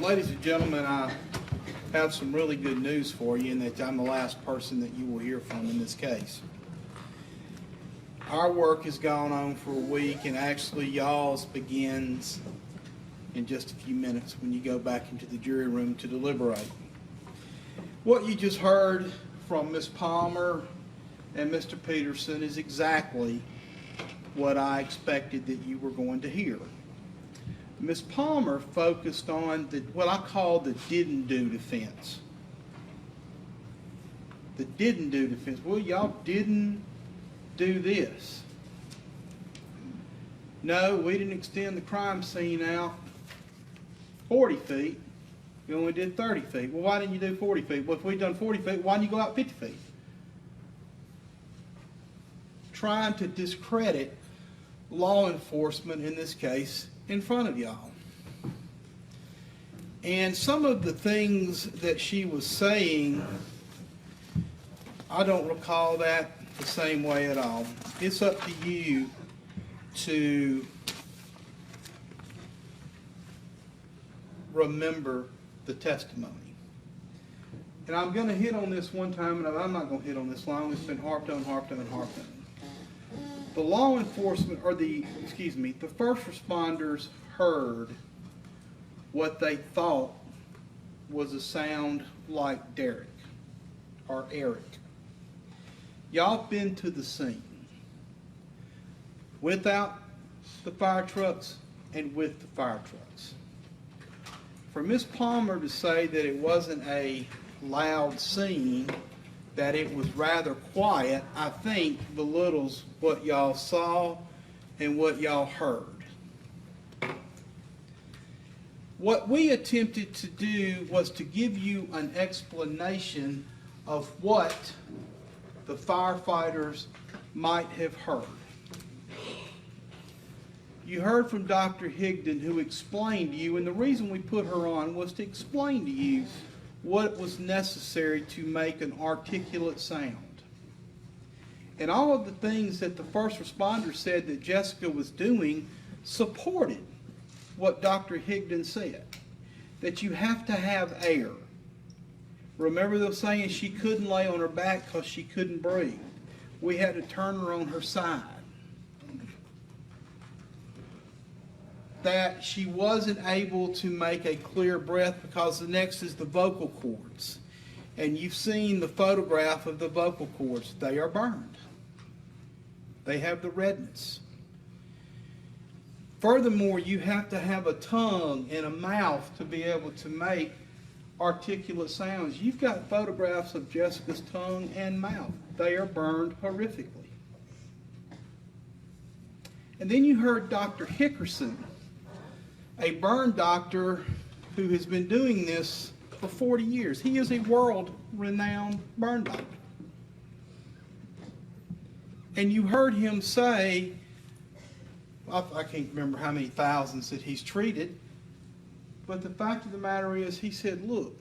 Ladies and gentlemen, I have some really good news for you in that I'm the last person that you will hear from in this case. Our work has gone on for a week, and actually y'all's begins in just a few minutes when you go back into the jury room to deliberate. What you just heard from Ms. Palmer and Mr. Peterson is exactly what I expected that you were going to hear. Ms. Palmer focused on what I call the didn't do defense. The didn't do defense. Well, y'all didn't do this. No, we didn't extend the crime scene out 40 feet. We only did 30 feet. Well, why didn't you do 40 feet? Well, if we'd done 40 feet, why didn't you go out 50 feet? Trying to discredit law enforcement, in this case, in front of y'all. And some of the things that she was saying, I don't recall that the same way at all. It's up to you to remember the testimony. And I'm going to hit on this one time, and I'm not going to hit on this long. It's been harped on. The law enforcement, or the first responders heard what they thought was a sound like Derek or Eric. Y'all been to the scene without the fire trucks and with the fire trucks. For Ms. Palmer to say that it wasn't a loud scene, that it was rather quiet, I think belittles what y'all saw and what y'all heard. What we attempted to do was to give you an explanation of what the firefighters might have heard. You heard from Dr. Higdon, who explained to you, and the reason we put her on was to explain to you what was necessary to make an articulate sound. And all of the things that the first responders said that Jessica was doing supported what Dr. Higdon said, that you have to have air. Remember them saying she couldn't lay on her back because she couldn't breathe. We had to turn her on her side. That she wasn't able to make a clear breath because the next is the vocal cords. And you've seen the photograph of the vocal cords. They are burned. They have the redness. Furthermore, you have to have a tongue and a mouth to be able to make articulate sounds. You've got photographs of Jessica's tongue and mouth. They are burned horrifically. And then you heard Dr. Hickerson, a burn doctor who has been doing this for 40 years. He is a world-renowned burn doctor. And you heard him say, I can't remember how many thousands that he's treated, but the fact of the matter is, he said, look,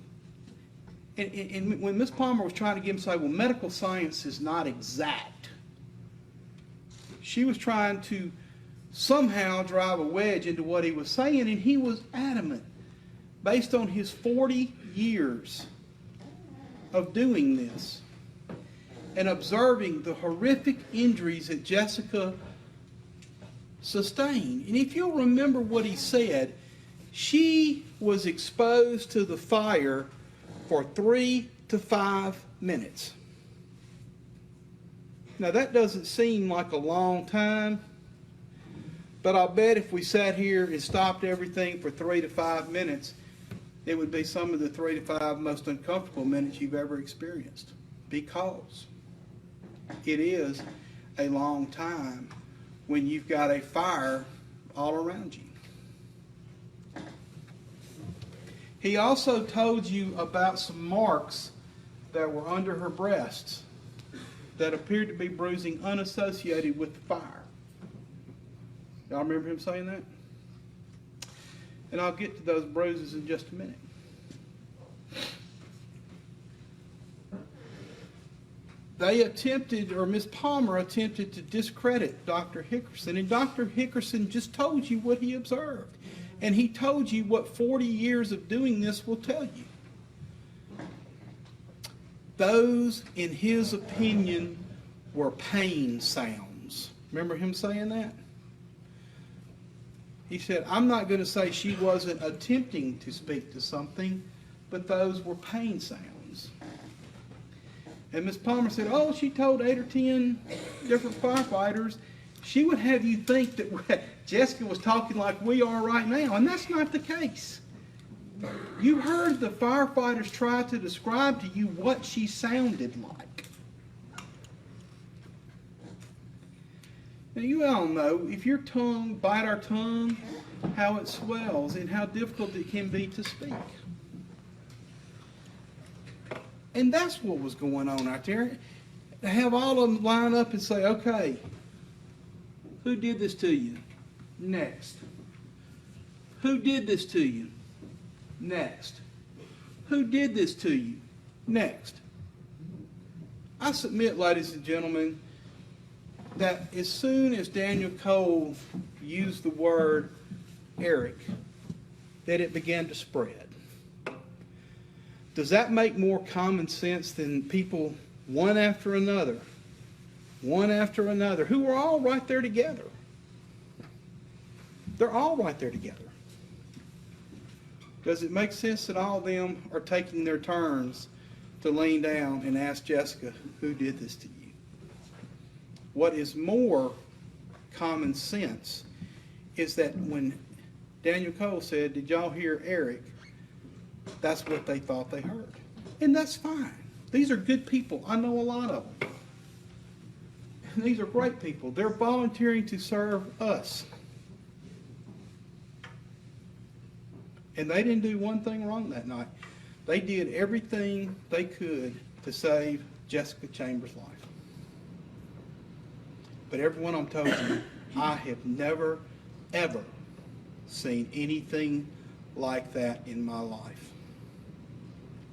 and when Ms. Palmer was trying to get him to say, well, medical science is not exact, she was trying to somehow drive a wedge into what he was saying, and he was adamant, based on his 40 years of doing this and observing the horrific injuries that Jessica sustained. And if you'll remember what he said, she was exposed to the fire for 3 to 5 minutes. Now that doesn't seem like a long time, but I'll bet if we sat here and stopped everything for 3 to 5 minutes, it would be some of the 3 to 5 most uncomfortable minutes you've ever experienced, because it is a long time when you've got a fire all around you. He also told you about some marks that were under her breasts that appeared to be bruising unassociated with the fire. Y'all remember him saying that? And I'll get to those bruises in just a minute. They attempted, or Ms. Palmer attempted to discredit Dr. Hickerson, and Dr. Hickerson just told you what he observed. And he told you what 40 years of doing this will tell you. Those, in his opinion, were pain sounds. Remember him saying that? He said, I'm not going to say she wasn't attempting to speak to something, but those were pain sounds. And Ms. Palmer said, oh, she told 8 or 10 different firefighters. She would have you think that Jessica was talking like we are right now, and that's not the case. You heard the firefighters try to describe to you what she sounded like. Now, you all know, if your tongue, bite our tongue, how it swells and how difficult it can be to speak. And that's what was going on out there. To have all of them line up and say, okay, who did this to you? Next. Who did this to you? Next. Who did this to you? Next. I submit, ladies and gentlemen, that as soon as Daniel Cole used the word Eric, that it began to spread. Does that make more common sense than people one after another, who are all right there together? They're all right there together. Does it make sense that all of them are taking their turns to lean down and ask Jessica, who did this to you? What is more common sense is that when Daniel Cole said, did y'all hear Eric? That's what they thought they heard. And that's fine. These are good people. I know a lot of them. And these are great people. They're volunteering to serve us. And they didn't do one thing wrong that night. They did everything they could to save Jessica Chambers' life. But everyone I'm told you, I have never, ever seen anything like that in my life.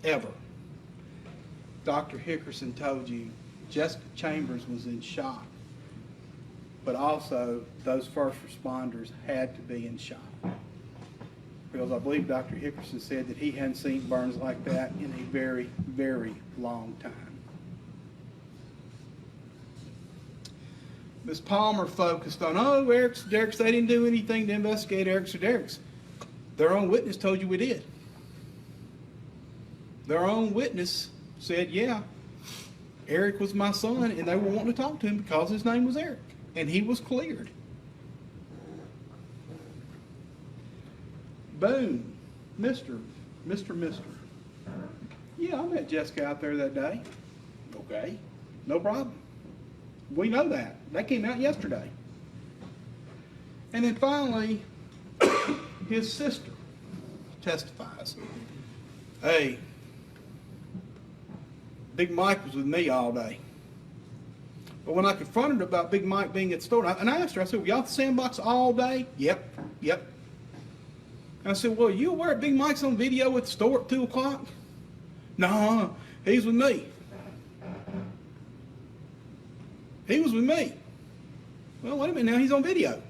Ever. Dr. Hickerson told you Jessica Chambers was in shock. But also, those first responders had to be in shock. Because I believe Dr. Hickerson said that he hadn't seen burns like that in a very, very long time. Ms. Palmer focused on, oh, Eric's, Derek's, they didn't do anything to investigate Eric's or Derek's. Their own witness told you we did. Their own witness said, yeah, Eric was my son, and they were wanting to talk to him because his name was Eric, and he was cleared. Boom, Mr. Yeah, I met Jessica out there that day. Okay, no problem. We know that. That came out yesterday. And then finally, his sister testifies. Hey, Big Mike was with me all day. But when I confronted her about Big Mike being at the store, and I asked her, I said, were y'all at the sandbox all day? Yep. And I said, well, you aware Big Mike's on video at the store at 2 o'clock? No, he's with me. He was with me. Well, wait a minute now, he's on video.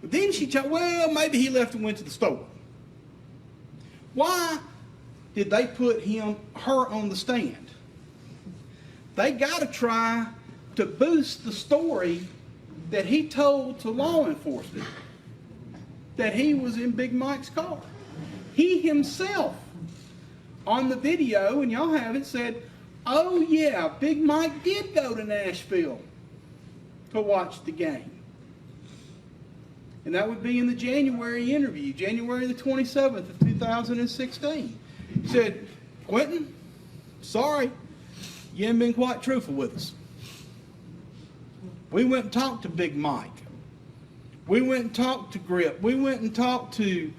But then she said, well, maybe he left and went to the store. Why did they put her on the stand? They got to try to boost the story that he told to law enforcement, that he was in Big Mike's car. He himself, on the video, and y'all have it, said, oh yeah, Big Mike did go to Nashville to watch the game. And that would be in the January interview, January the 27th of 2016. He said, Quentin, sorry, you haven't been quite truthful with us. We went and talked to Big Mike. We went and talked to Grip. We went and talked to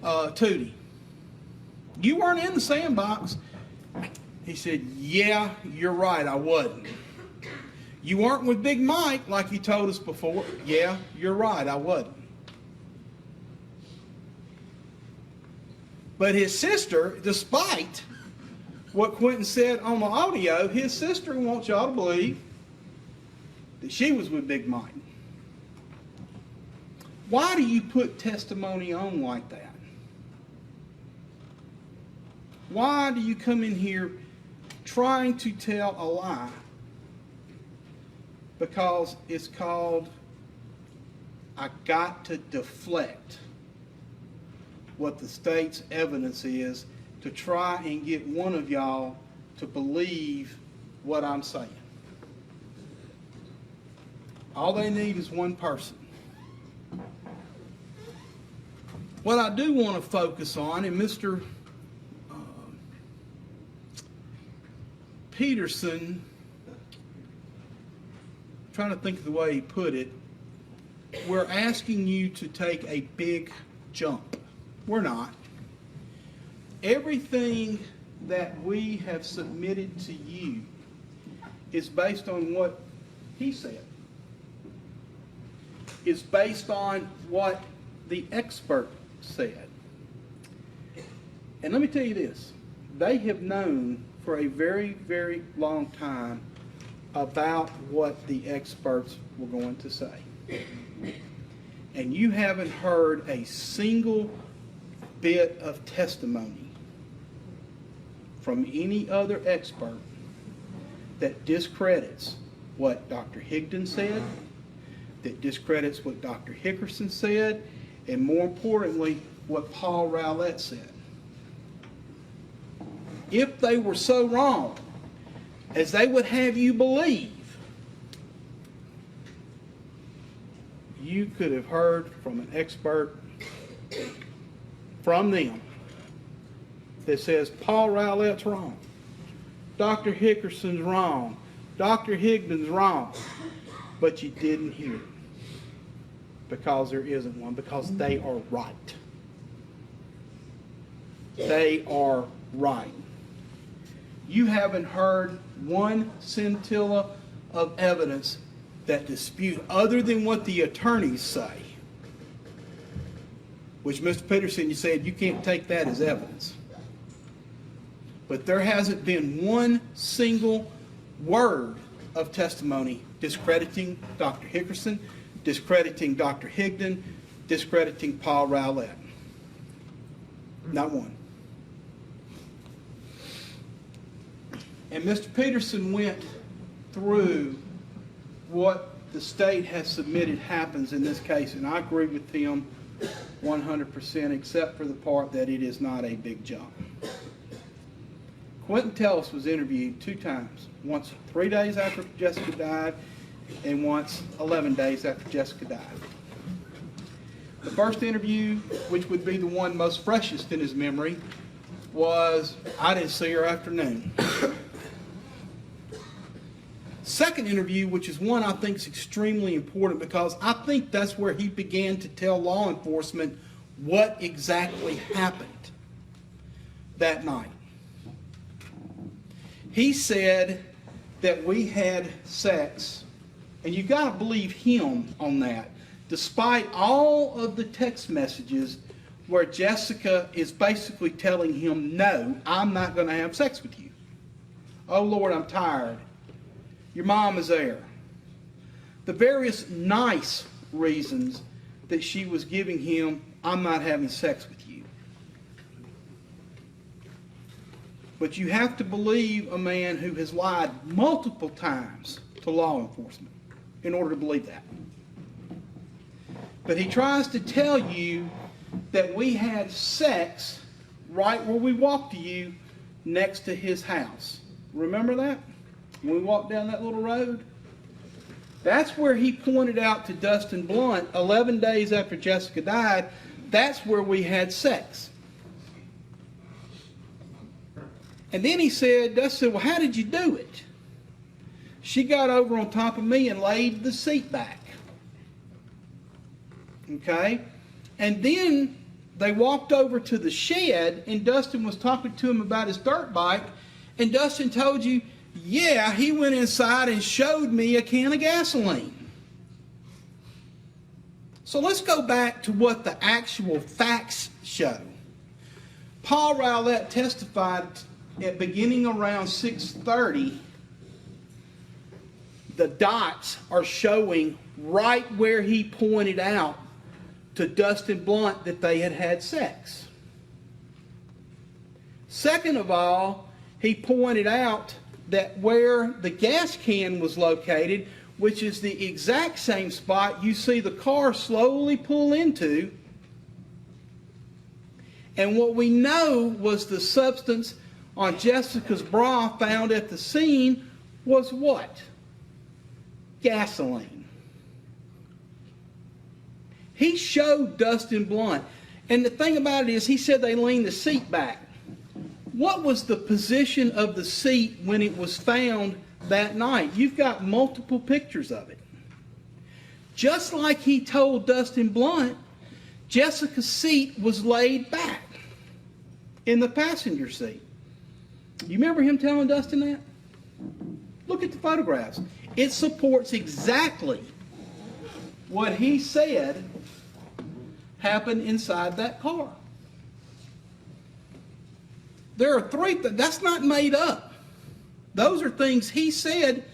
Tootie. You weren't in the sandbox. He said, yeah, you're right, I wasn't. You weren't with Big Mike like you told us before. Yeah, you're right, I wasn't. But his sister, despite what Quentin said on the audio, his sister wants y'all to believe that she was with Big Mike. Why do you put testimony on like that? Why do you come in here trying to tell a lie? Because it's called, I got to deflect what the state's evidence is to try and get one of y'all to believe what I'm saying. All they need is one person. What I do want to focus on, and Mr. Peterson, I'm trying to think of the way he put it, we're asking you to take a big jump. We're not. Everything that we have submitted to you is based on what he said. It's based on what the expert said. And let me tell you this. They have known for a very, very long time about what the experts were going to say. And you haven't heard a single bit of testimony from any other expert that discredits what Dr. Higdon said, that discredits what Dr. Hickerson said, and more importantly, what Paul Rowlett said. If they were so wrong as they would have you believe, you could have heard from an expert from them that says Paul Rowlett's wrong, Dr. Hickerson's wrong, Dr. Higdon's wrong, but you didn't hear it because there isn't one, because they are right. They are right. You haven't heard one scintilla of evidence that dispute other than what the attorneys say. Which, Mr. Peterson, you said you can't take that as evidence. But there hasn't been one single word of testimony discrediting Dr. Hickerson, discrediting Dr. Higdon, discrediting Paul Rowlett. Not one. And Mr. Peterson went through what the state has submitted happens in this case, and I agree with him 100%, except for the part that it is not a big jump. Quentin Tellis was interviewed 2 times, once 3 days after Jessica died, and once 11 days after Jessica died. The first interview, which would be the one most freshest in his memory, was, I didn't see her afternoon. Second interview, which is one I think is extremely important because I think that's where he began to tell law enforcement what exactly happened that night. He said that we had sex, and you got to believe him on that, despite all of the text messages where Jessica is basically telling him, no, I'm not going to have sex with you. Oh, Lord, I'm tired. Your mom is there. The various nice reasons that she was giving him, I'm not having sex with you. But you have to believe a man who has lied multiple times to law enforcement in order to believe that. But he tries to tell you that we had sex right where we walked to you next to his house. Remember that? When we walked down that little road? That's where he pointed out to Dustin Blunt 11 days after Jessica died, that's where we had sex. And then he said, Dustin said, well, how did you do it? She got over on top of me and laid the seat back. Okay? And then they walked over to the shed and Dustin was talking to him about his dirt bike, and Dustin told you, yeah, he went inside and showed me a can of gasoline. So let's go back to what the actual facts show. Paul Rowlett testified at beginning around 6:30. The dots are showing right where he pointed out to Dustin Blunt that they had had sex. Second of all, he pointed out that where the gas can was located, which is the exact same spot you see the car slowly pull into, and what we know was the substance on Jessica's bra found at the scene was what? Gasoline. He showed Dustin Blunt, and the thing about it is he said they leaned the seat back. What was the position of the seat when it was found that night? You've got multiple pictures of it. Just like he told Dustin Blunt, Jessica's seat was laid back in the passenger seat. You remember him telling Dustin that? Look at the photographs. It supports exactly what he said happened inside that car. There are three things. That's not made up. Those are things he said.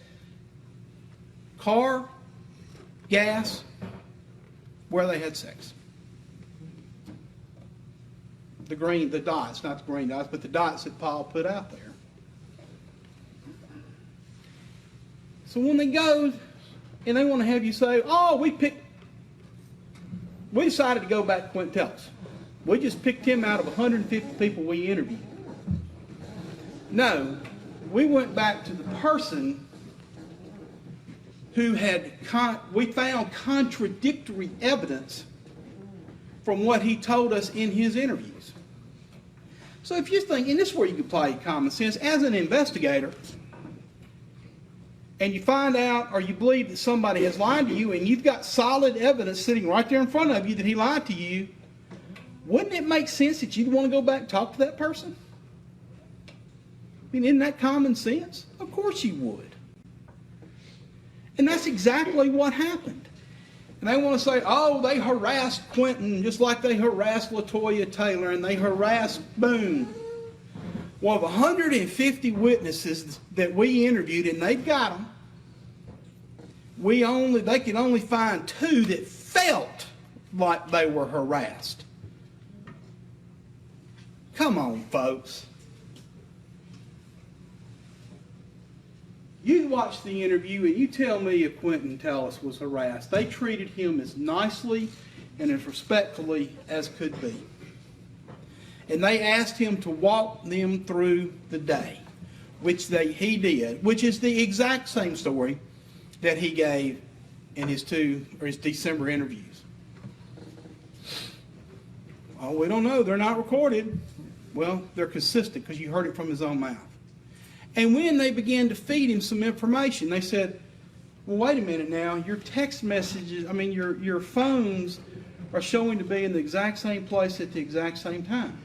Car, gas, where they had sex. The dots, not the green dots, but the dots that Paul put out there. So when they go and they want to have you say, oh, we decided to go back to Quentin Tellis. We just picked him out of 150 people we interviewed. No, we went back to the person who we found contradictory evidence from what he told us in his interviews. So if you think, and this is where you can apply common sense, as an investigator, and you find out or you believe that somebody has lied to you and you've got solid evidence sitting right there in front of you that he lied to you, wouldn't it make sense that you'd want to go back and talk to that person? I mean, isn't that common sense? Of course you would. And that's exactly what happened. And they want to say, oh, they harassed Quentin just like they harassed LaToya Taylor and they harassed Boone. Well, of 150 witnesses that we interviewed, and they've got them, they could only find 2 that felt like they were harassed. Come on, folks. You watch the interview and you tell me if Quentin Tellis was harassed. They treated him as nicely and as respectfully as could be. And they asked him to walk them through the day, which he did, which is the exact same story that he gave in his December interviews. Oh, we don't know. They're not recorded. Well, they're consistent because you heard it from his own mouth. And when they began to feed him some information, they said, well, wait a minute now. Your text messages, your phones are showing to be in the exact same place at the exact same time.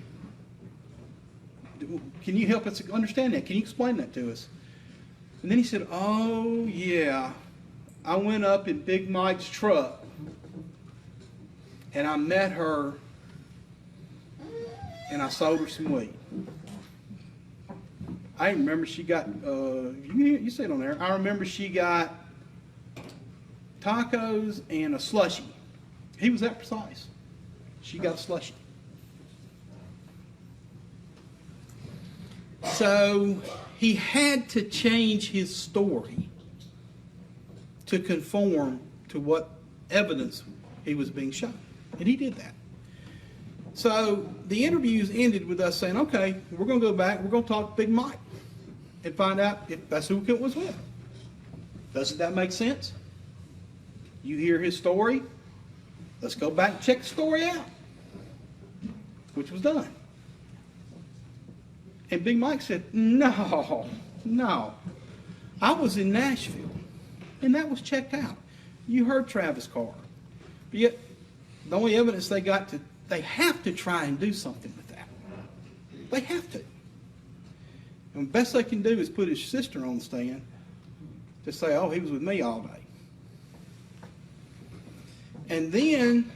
Can you help us understand that? Can you explain that to us? And then he said, oh, yeah. I went up in Big Mike's truck and I met her and I sold her some weed. I remember she got, you see it on there, I remember she got tacos and a slushie. He was that precise. She got a slushie. So he had to change his story to conform to what evidence he was being shown. And he did that. So the interviews ended with us saying, okay, we're going to go back, we're going to talk to Big Mike and find out if that's who it was with. Doesn't that make sense? You hear his story, let's go back and check the story out, which was done. And Big Mike said, no, I was in Nashville, and that was checked out. You heard Travis Carr. But yet, the only evidence they have to try and do something with that. They have to. And the best they can do is put his sister on the stand to say, oh, he was with me all day. And then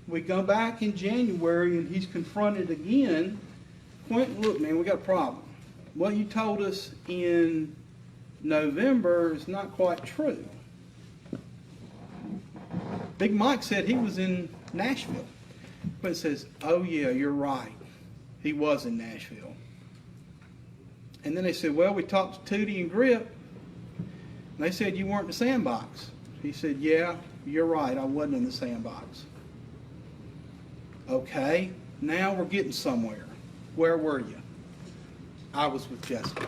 we go back in January, and he's confronted again. Quentin, look, man, we got a problem. What you told us in November is not quite true. Big Mike said he was in Nashville. But it says, oh yeah, you're right. He was in Nashville. And then they said, well, we talked to Tootie and Grip. And they said you weren't in the sandbox. He said, yeah, you're right. I wasn't in the sandbox. Okay, now we're getting somewhere. Where were you? I was with Jessica.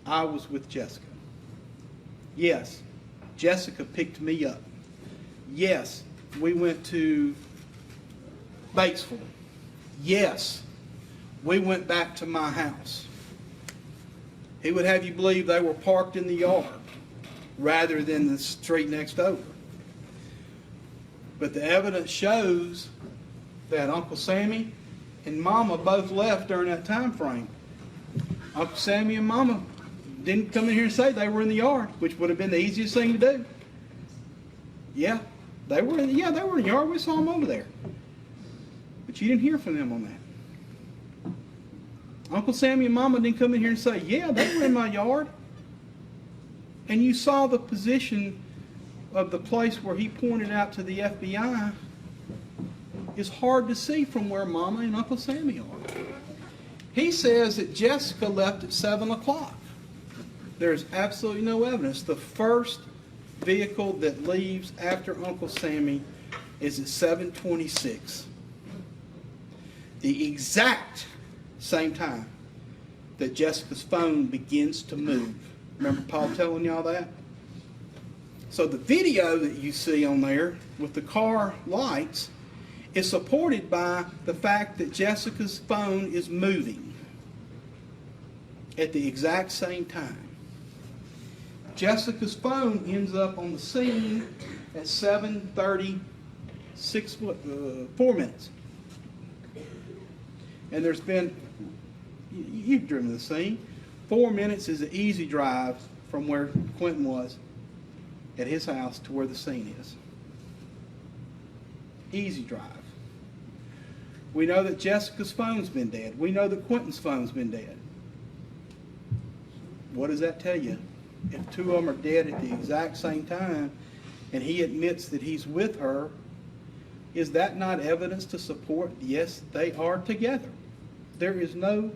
I was with Jessica. Yes, Jessica picked me up. Yes, we went to Batesville. Yes, we went back to my house. He would have you believe they were parked in the yard rather than the street next over. But the evidence shows that Uncle Sammy and Mama both left during that time frame. Uncle Sammy and Mama didn't come in here and say they were in the yard, which would have been the easiest thing to do. Yeah, they were in the yard. We saw them over there. But you didn't hear from them on that. Uncle Sammy and Mama didn't come in here and say, yeah, they were in my yard. And you saw the position of the place where he pointed out to the FBI is hard to see from where Mama and Uncle Sammy are. He says that Jessica left at 7 o'clock. There's absolutely no evidence. The first vehicle that leaves after Uncle Sammy is at 7:26. The exact same time that Jessica's phone begins to move. Remember Paul telling y'all that? So the video that you see on there with the car lights is supported by the fact that Jessica's phone is moving at the exact same time. Jessica's phone ends up on the scene at 7:30, 4 minutes. And there's been, you've driven the scene, 4 minutes is an easy drive from where Quentin was at his house to where the scene is. Easy drive. We know that Jessica's phone's been dead. We know that Quentin's phone's been dead. What does that tell you? If two of them are dead at the exact same time and he admits that he's with her, is that not evidence to support, yes, they are together? There is no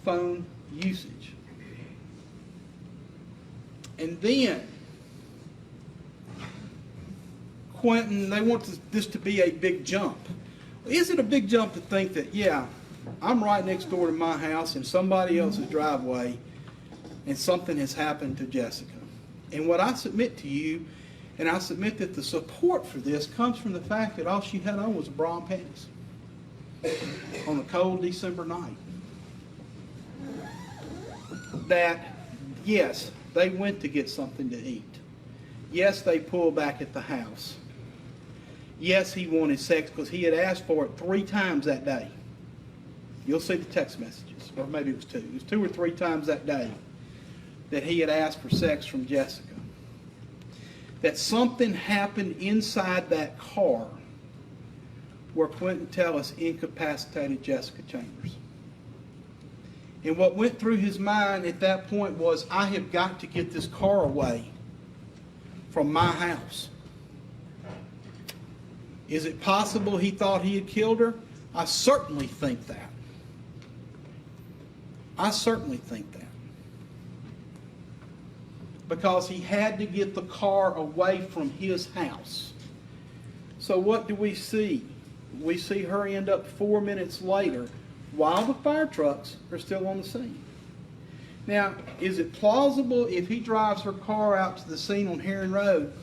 phone usage. And then, Quentin, they want this to be a big jump. Is it a big jump to think that, yeah, I'm right next door to my house in somebody else's driveway and something has happened to Jessica? And what I submit to you, and I submit that the support for this comes from the fact that all she had on was a bra and panties on a cold December night. That, yes, they went to get something to eat. Yes, they pulled back at the house. Yes, he wanted sex because he had asked for it 3 times that day. You'll see the text messages, or maybe it was 2. It was 2 or 3 times that day that he had asked for sex from Jessica. That something happened inside that car where Quentin Tellis incapacitated Jessica Chambers. And what went through his mind at that point was, I have got to get this car away from my house. Is it possible he thought he had killed her? I certainly think that. I certainly think that. Because he had to get the car away from his house. So what do we see? We see her end up 4 minutes later while the fire trucks are still on the scene. Now, is it plausible if he drives her car out to the scene on Heron Road,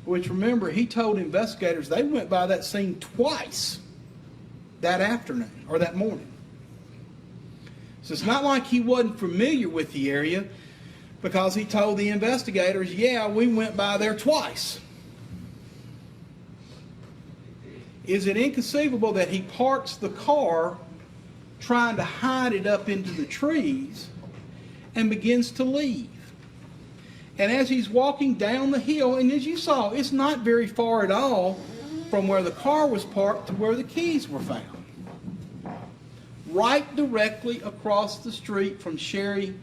which, remember, he told investigators they went by that scene twice that afternoon or that morning. So it's not like he wasn't familiar with the area, because he told the investigators, yeah, we went by there twice. Is it inconceivable that he parks the car trying to hide it up into the trees and begins to leave? And as he's walking down the hill, and as you saw, it's not very far at all from where the car was parked to where the keys were found. Right directly across the street from Sherry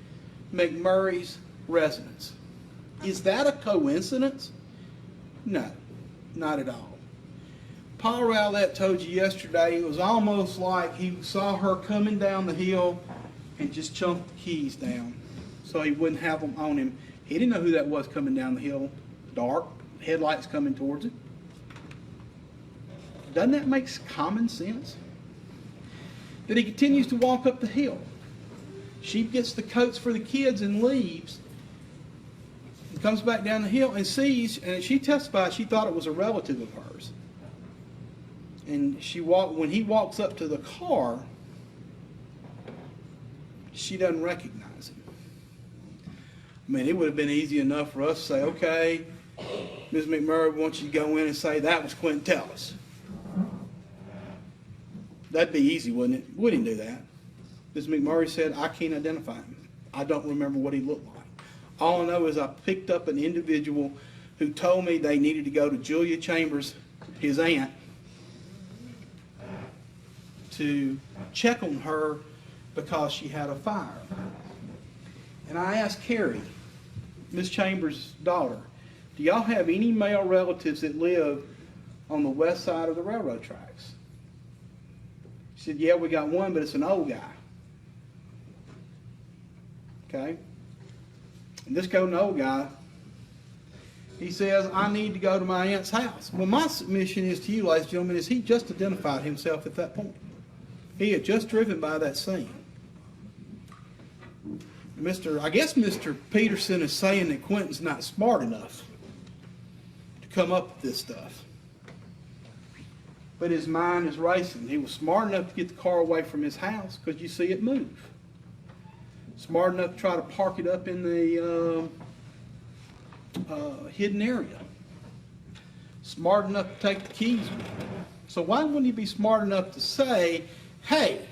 McMurray's residence. Is that a coincidence? No, not at all. Paul Rowlett told you yesterday, it was almost like he saw her coming down the hill and just chunked the keys down so he wouldn't have them on him. He didn't know who that was coming down the hill. Dark, headlights coming towards it. Doesn't that make common sense? That he continues to walk up the hill. She gets the coats for the kids and leaves. And comes back down the hill and sees, and she testified she thought it was a relative of hers. And when he walks up to the car, she doesn't recognize him. I mean, it would have been easy enough for us to say, okay, Ms. McMurray wants you to go in and say, that was Quentin Tellis. That'd be easy, wouldn't it? We didn't do that. Ms. McMurray said, I can't identify him. I don't remember what he looked like. All I know is I picked up an individual who told me they needed to go to Julia Chambers, his aunt, to check on her because she had a fire. And I asked Carrie, Miss Chambers' daughter, do y'all have any male relatives that live on the west side of the railroad tracks? She said, yeah, we got one, but it's an old guy. Okay? And this golden old guy, he says, I need to go to my aunt's house. Well, my submission is to you, ladies and gentlemen, is he just identified himself at that point. He had just driven by that scene. I guess Mr. Peterson is saying that Quentin's not smart enough to come up with this stuff. But his mind is racing. He was smart enough to get the car away from his house because you see it move. Smart enough to try to park it up in the hidden area. Smart enough to take the keys with him. So why wouldn't he be smart enough to say, hey,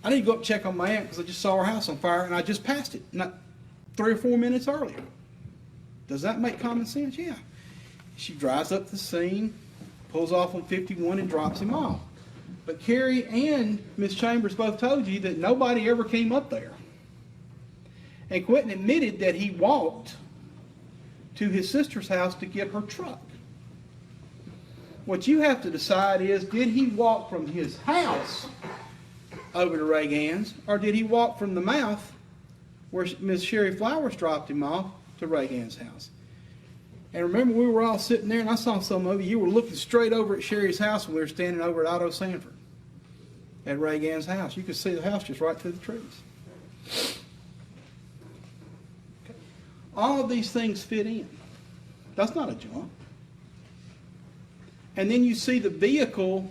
I need to go up and check on my aunt because I just saw her house on fire and I just passed it not 3 or 4 minutes earlier. Does that make common sense? Yeah. She drives up the scene, pulls off on 51 and drops him off. But Carrie and Miss Chambers both told you that nobody ever came up there. And Quentin admitted that he walked to his sister's house to get her truck. What you have to decide is, did he walk from his house over to Ray Gann's, or did he walk from the mouth where Miss Sherry Flowers dropped him off to Ray Gann's house? And remember, we were all sitting there, and I saw some of you. You were looking straight over at Sherry's house when we were standing over at Otto Sanford at Ray Gann's house. You could see the house just right through the trees. Okay. All of these things fit in. That's not a jump. And then you see the vehicle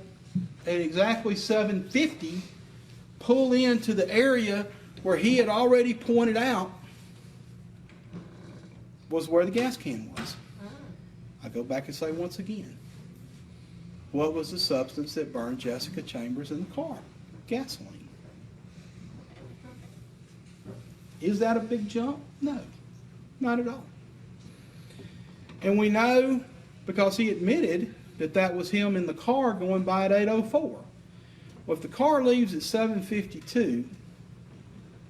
at exactly 7:50 pull into the area where he had already pointed out was where the gas can was. I go back and say once again, what was the substance that burned Jessica Chambers in the car? Gasoline. Is that a big jump? No, not at all. And we know, because he admitted that that was him in the car going by at 8:04. Well, if the car leaves at 7:52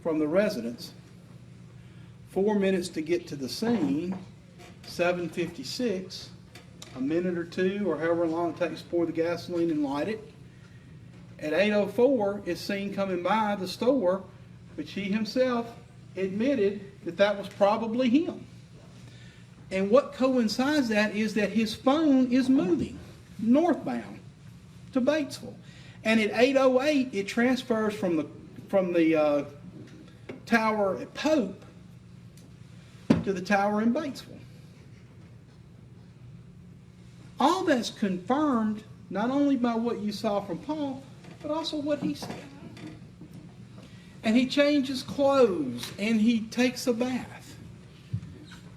from the residence, 4 minutes to get to the scene, 7:56, a minute or two, or however long it takes to pour the gasoline and light it. At 8:04 is seen coming by the store, which he himself admitted that that was probably him. And what coincides that is that his phone is moving northbound to Batesville. And at 8:08, it transfers from the tower at Pope to the tower in Batesville. All that's confirmed not only by what you saw from Paul, but also what he said. And he changes clothes and he takes a bath.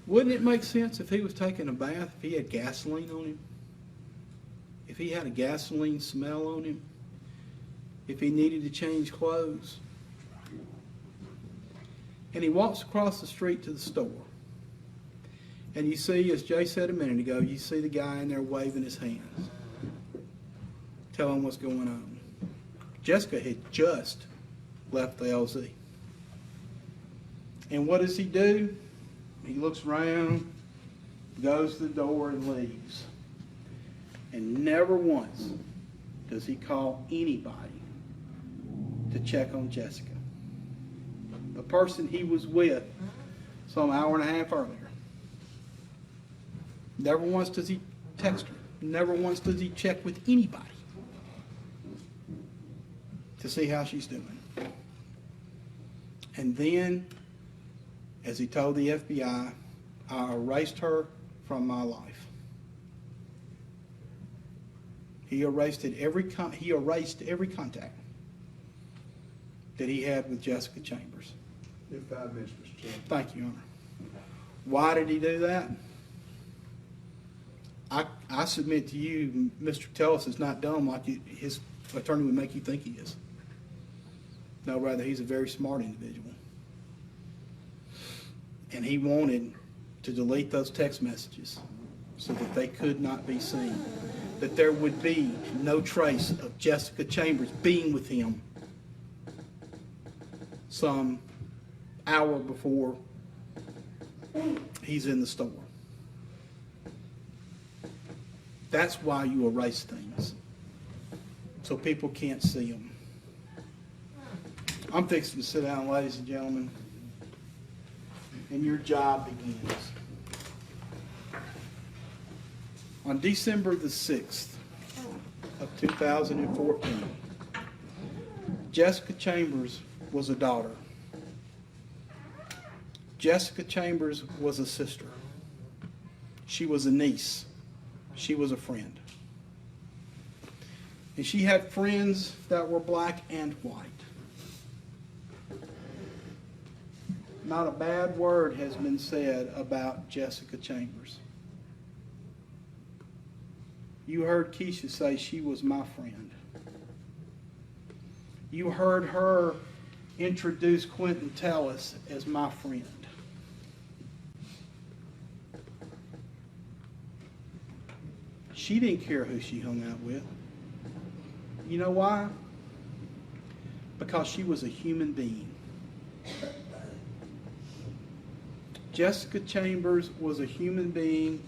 Wouldn't it make sense if he was taking a bath, if he had gasoline on him? If he had a gasoline smell on him? If he needed to change clothes? And he walks across the street to the store. And you see, as Jay said a minute ago, you see the guy in there waving his hands, telling what's going on. Jessica had just left the LZ. And what does he do? He looks around, goes to the door, and leaves. And never once does he call anybody to check on Jessica, the person he was with some hour and a half earlier. Never once does he text her. Never once does he check with anybody to see how she's doing. And then, as he told the FBI, I erased her from my life. He erased every contact that he had with Jessica Chambers. In 5 minutes, Mr. Chairman. Thank you, Your Honor. Why did he do that? I submit to you, Mr. Tellis is not dumb like his attorney would make you think he is. No, rather, he's a very smart individual. And he wanted to delete those text messages so that they could not be seen, that there would be no trace of Jessica Chambers being with him some hour before he's in the store. That's why you erase things, so people can't see them. I'm fixing to sit down, ladies and gentlemen, and your job begins. On December the 6th of 2014, Jessica Chambers was a daughter. Jessica Chambers was a sister. She was a niece. She was a friend. And she had friends that were black and white. Not a bad word has been said about Jessica Chambers. You heard Keisha say she was my friend. You heard her introduce Quentin Tellis as my friend. She didn't care who she hung out with. You know why? Because she was a human being. Jessica Chambers was a human being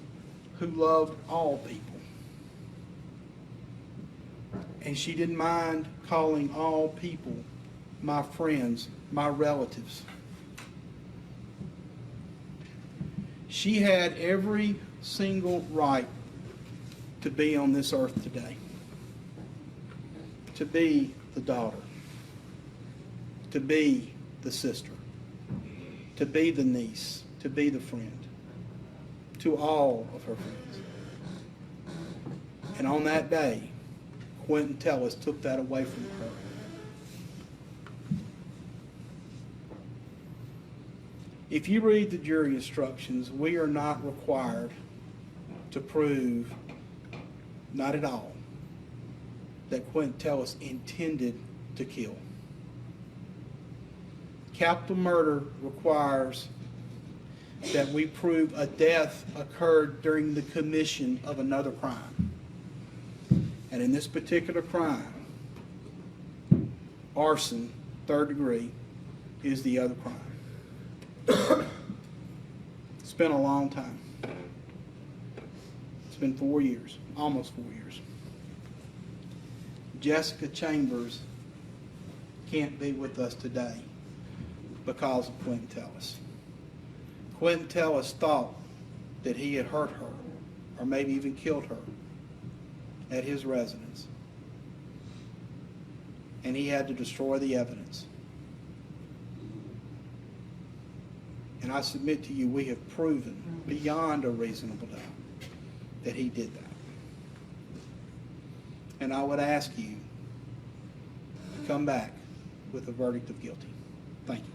who loved all people. And she didn't mind calling all people my friends, my relatives. She had every single right to be on this earth today. To be the daughter. To be the sister. To be the niece. To be the friend. To all of her friends. And on that day, Quentin Tellis took that away from her. If you read the jury instructions, we are not required to prove, not at all, that Quentin Tellis intended to kill. Capital murder requires that we prove a death occurred during the commission of another crime. And in this particular crime, arson, 3rd degree, is the other crime. It's been a long time. It's been 4 years, almost 4 years. Jessica Chambers can't be with us today because of Quentin Tellis. Quentin Tellis thought that he had hurt her, or maybe even killed her, at his residence. And he had to destroy the evidence. And I submit to you, we have proven beyond a reasonable doubt that he did that. And I would ask you to come back with a verdict of guilty. Thank you.